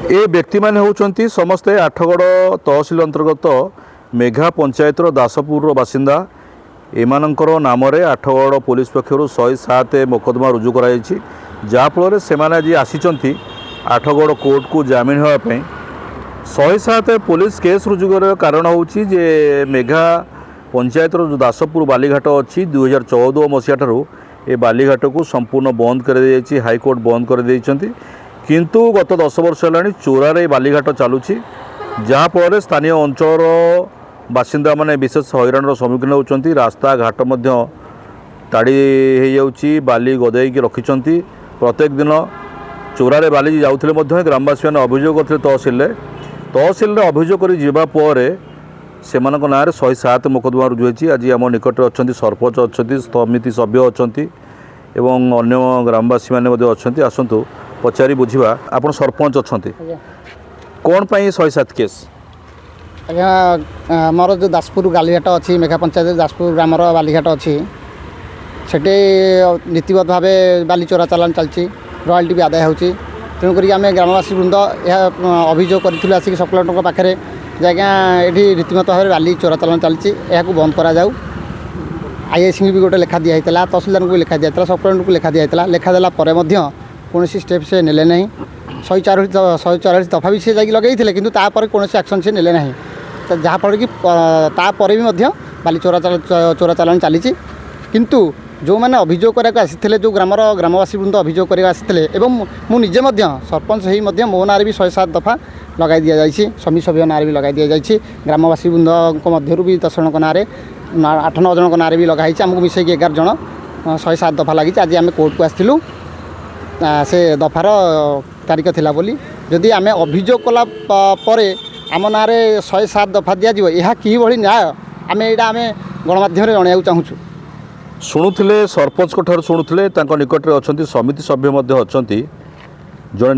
ए व्यक्ति माने होउचंती समस्ते आठगड़ तहसिल अंतर्गत मेघा पंचायतर दासपुर बासिंदा एमानंकर नाम आठगड़ पुलिस पक्षर 107 मोकदमा रुजु कराई जहाँफल से आज आसी आठगड़ कोर्ट को जमिन होगापी 107 पुलिस केस रुजु कर कारण होउची जे मेघा पंचायतर जो दासपुर बालीघाट अच्छी 2014 मसीहा ठारू ए बालीघाट को संपूर्ण बंद कर हाईकोर्ट बंद कर किंतु गत 10 वर्ष है चोरारे बालीघाट चलुची जहाँफल स्थानीय अंचल बासिंदा माने विशेष हैरान सम्मुखीन होती रास्ता घाट ताड़ी हो बाली गदेक रखिंट प्रत्येक दिन चोरारे बाली जाऊे ग्रामवासी मैंने अभियोग करते तहसिल अभियोग कर जावापर से ना 107 मोकदमा रुजु होती। आज आम निकट अच्छा सरपंच अच्छा समिति सभ्य अच्छा एवं अन्य ग्रामवासी मैंने अच्छा आसतु पचारि बुझा आप सरपंच अच्छा कौन पाई 107 केस आज्ञा आमर जो दासपुर बालीघाट अच्छी मेघा पंचायत दासपुर ग्रामर बालीघाट अच्छी से नीतिबद्ध भाव बाली चोरा चालान चलती रॉयल्टी भी आदाय होती तेणुक आम ग्रामवासी वृंद यह अभियोग करूँ आसिक सब कलेक्टर पाखे आज्ञा ये रीतिमत भाव बाली चोरा चालान चलती यह बंद करा जाऊ आईएस भी गोटे लेखा दिखाई तहसिलदार को भी लेखा दिखाई सब कलेक्टर को लेखा दिखाई लेखादेला कौन स्टेप से नेले ना 144 दफा भी सी जा लगे कि कौन एक्शन से नेले ना जहाँफल कि तापर भी बाली चोरा चालान चली किंतु जो मैंने अभियोग कराया आसी जो ग्रामवासी वृंद अभियोग कराया आसी मुझे सरपंच हो मो ना भी 107 दफा लगे दि जाए समिति सभ्य ना भी लगे दि जाए ग्रामवासी वृंद मध्य भी 10 जन ना 8-9 जन ना भी लगाई आमको मिसेक 11 जन 107 दफा लगी आज आम कोर्ट को आसलु से दफार तारीख थिला बोली जदि आम अभियोग कला आम ना 107 दफा दिज्व यह कि न्याय आम यहाँ आम गणमाध्यम जनाया चाहूँ शुणुले सरपंच ठार शुणुले निकट अच्छा समिति सभ्य अच्छा जड़े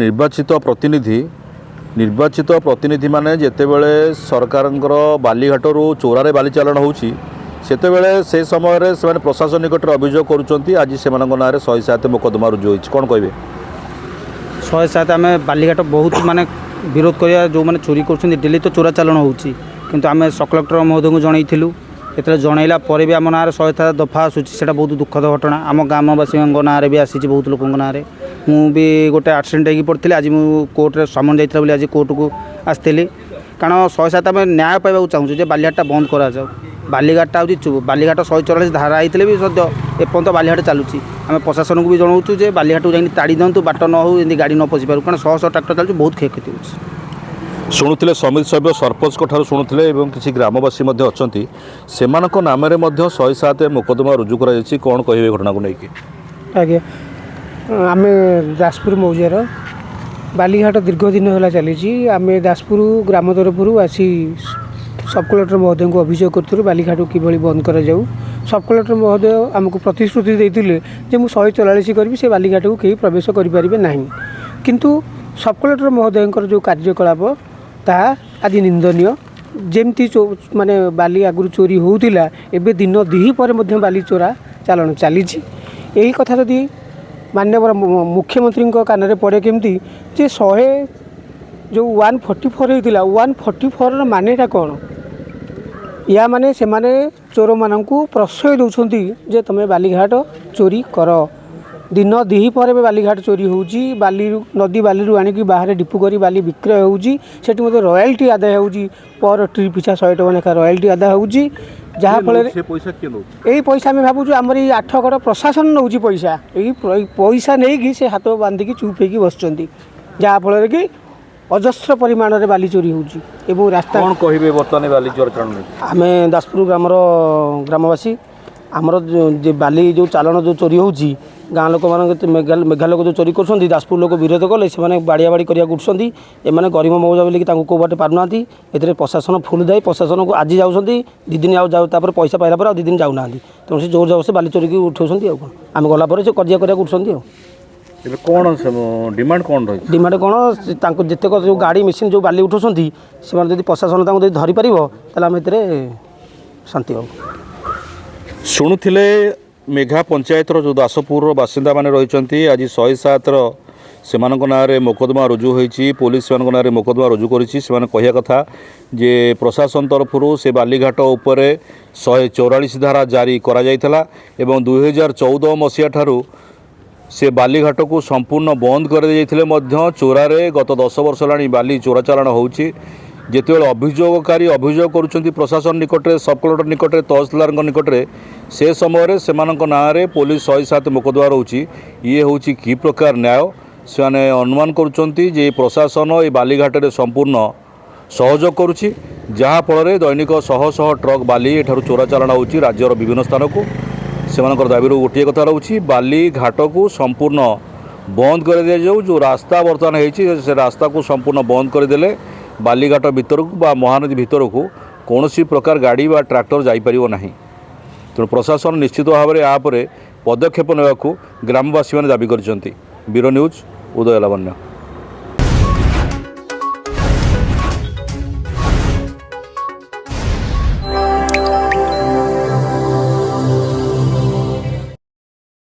निर्वाचित प्रतिनिधि माने जितेबले सरकार बालीघाट चोरारे बाली चालान होची सेतेबेले से समय से प्रशासन निकट अभियोग करुँच आज से ना 107 मोकदमा रुजु होती कौन कहे 107 आम बालीघाट बहुत माने विरोध करिया जो माने चोरी कर डेली तो चोरा चालान होची किंतु आम सब कलेक्टर महोदय को जनईलु ये जनइला भी आम ना 107 दफा आसूसी से बहुत दुखद घटना आम ग्रामवासी ना भी आसी बहुत लोक ना मुझे गोटे एक्सीडेंट हो पड़ती आज मुझे कोर्टे समन जाता आज कोर्ट को आसती कारण 107 आम न्याय पाइबा चाहूँ जे बालीघाटा बंद करा जाऊ बालीघाटा हूँ बालीघाट 144 धारा होते भी सद्य एपर्त बालीघाट चलुची आम प्रशासन को भी जनाऊँ जे बालीघाट को जाकि ताड़ी दिंतु बाट न हो गाड़ी न पशि पार कारण 100 ट्राक्टर चलती बहुत क्षयक्षति हो शुणुले समिति सभ्य सरपंच ठार शुणुले किसी ग्रामवासी अच्छा से नाम 107 मोकदमा रुजु कर कौन कहे घटना को लेकिन आज्ञा आम दासपुर मौजार बालीघाट दीर्घ दिन है चली आम दासपुर ग्राम तरफ आसी सब कलेक्टर महोदय को अभियोग करूँ बालीघाट कि बंद कर जाऊ सब कलेक्टर महोदय आमको प्रतिश्रुति देते मुझे 144 करी से बालीघाट को कहीं प्रवेश करें ना किंतु सब कलेक्टर महोदय जो कार्यकलाप ताहा आज निंदनीय जमती माने बाली आगु चोरी होउतिला एबे दिन दिही पर बाली चोरा चालान चली यही कथा जदि माननीय मुख्यमंत्री कान पड़े केमती जे 100 जो 144 होता 144 मानेटा कौन या माने से माने चोर मानू प्रश्रय दौरान जे तुम बालीघाट चोरी कर दिन दिही पर बालीघाट चोरी होउची बाली नदी बाली आनिकी बाहर डिपु करी बाली विक्रय होउची सेठी मते रॉयल्टी आदाय होउची पर ट्रिप पिछा 100 टका लेखा रॉयल्टी आदाय होउची जहाँ फल यही पैसा आम भावुँ आमर ये 8गड़ प्रशासन नौ पैसा यही पैसा नहीं कि से हाथ बांधिकी चुप होगी बसुँच जहाँफल कि अजस्र परिमाण में बाली चोरी होउची रास्ता कौन कहे बर्तमान बाली चोर आम दासपुर ग्रामवासी आमर जो बाली जो चालान जो चोरी होउची गाँ लोक मान मेघा लोक जो चोरी कर दासपुर लोक विरोध कले से बाड़िया बाड़ी करा उठुंट एम गरीब मौजा बोलिक कौ बाटे पारना ए प्रशासन फुल दायी प्रशासन को आज जाऊँ 2 दिन आउे पैसा पाइला पर 2 दिन जाऊना तेणु से जोर जबरदस्ती बाली चोरी उठाऊँ आम गलापर से कजिया करा उठुंट कौन डिमांड कौन रही डिमांड कौन जितेक जो गाड़ी मेसीन जो बाली उठाऊँ से प्रशासन धरी पार आम ए शांति हो शुणुले मेघा पंचायतर जो दासपुर बासिंदा माने रही आज 107 ସେମାନଙ୍କ ନାଁରେ ମୋକଦ୍ଦମା ରୁଜୁ ହୋଇଛି। ପୋଲିସ ସେମାନଙ୍କ ନାଁରେ ମୋକଦ୍ଦମା ରୁଜୁ କରିଛି। ସେମାନେ କହିବା କଥା ଯେ ପ୍ରଶାସନ ତରଫରୁ ସେ ବାଲିଘାଟ ଉପରେ 144 ଧାରା ଜାରି କରାଯାଇଥିଲା ଏବଂ 2014 ମସିହା ଠାରୁ ସେ ବାଲିଘାଟକୁ ସମ୍ପୂର୍ଣ୍ଣ ବନ୍ଦ କରିଦିଆଯାଇଥିଲେ ମଧ୍ୟ ଚୋରାରେ ଗତ 10 ବର୍ଷ ହେଲାଣି ବାଲି ଚୋରା ଚାଲାଣ ହେଉଛି। ଯେତେବେଳେ ଅଭିଯୋଗକାରୀ ଅଭିଯୋଗ କରୁଛନ୍ତି ପ୍ରଶାସନ ନିକଟରେ, ସବ୍ କଲେକ୍ଟର ନିକଟରେ, ତହସିଲଦାରଙ୍କ ନିକଟରେ, ସେ ସମୟରେ ସେମାନଙ୍କ ନାଁରେ ପୋଲିସ 107 ମୋକଦ୍ଦମା ରହୁଛି। ଇଏ ହେଉଛି କି ପ୍ରକାର ନ୍ୟାୟ? ସେମାନେ ଅନୁମାନ କରୁଛନ୍ତି ଯେ ପ୍ରଶାସନ ଏ ବାଲିଘାଟରେ ସମ୍ପୂର୍ଣ୍ଣ ସହଯୋଗ କରୁଛି, ଯାହାଫଳରେ ଦୈନିକ ଶହ ଶହ ଟ୍ରକ୍ ବାଲି ଏଠାରୁ ଚୋରା ଚାଲାଣ ହେଉଛି ରାଜ୍ୟର ବିଭିନ୍ନ ସ୍ଥାନକୁ। ସେମାନଙ୍କର ଦାବିରୁ ଗୋଟିଏ କଥା ରହୁଛି, ବାଲିଘାଟକୁ ସମ୍ପୂର୍ଣ୍ଣ ବନ୍ଦ କରିଦିଆଯାଉ। ଯେଉଁ ରାସ୍ତା ବର୍ତ୍ତମାନ ହେଇଛି ସେ ରାସ୍ତାକୁ ସମ୍ପୂର୍ଣ୍ଣ ବନ୍ଦ କରିଦେଲେ ବାଲିଘାଟ ଭିତରକୁ ବା ମହାନଦୀ ଭିତରକୁ କୌଣସି ପ୍ରକାର ଗାଡ଼ି ବା ଟ୍ରାକ୍ଟର ଯାଇପାରିବ ନାହିଁ। ତେଣୁ ପ୍ରଶାସନ ନିଶ୍ଚିତ ଭାବରେ ଏହା ଉପରେ ପଦକ୍ଷେପ ନେବାକୁ ଗ୍ରାମବାସୀମାନେ ଦାବି କରିଛନ୍ତି। ବ୍ୟୁରୋ ନ୍ୟୁଜ୍, ଉଦୟ ଲାବଣ୍ୟ।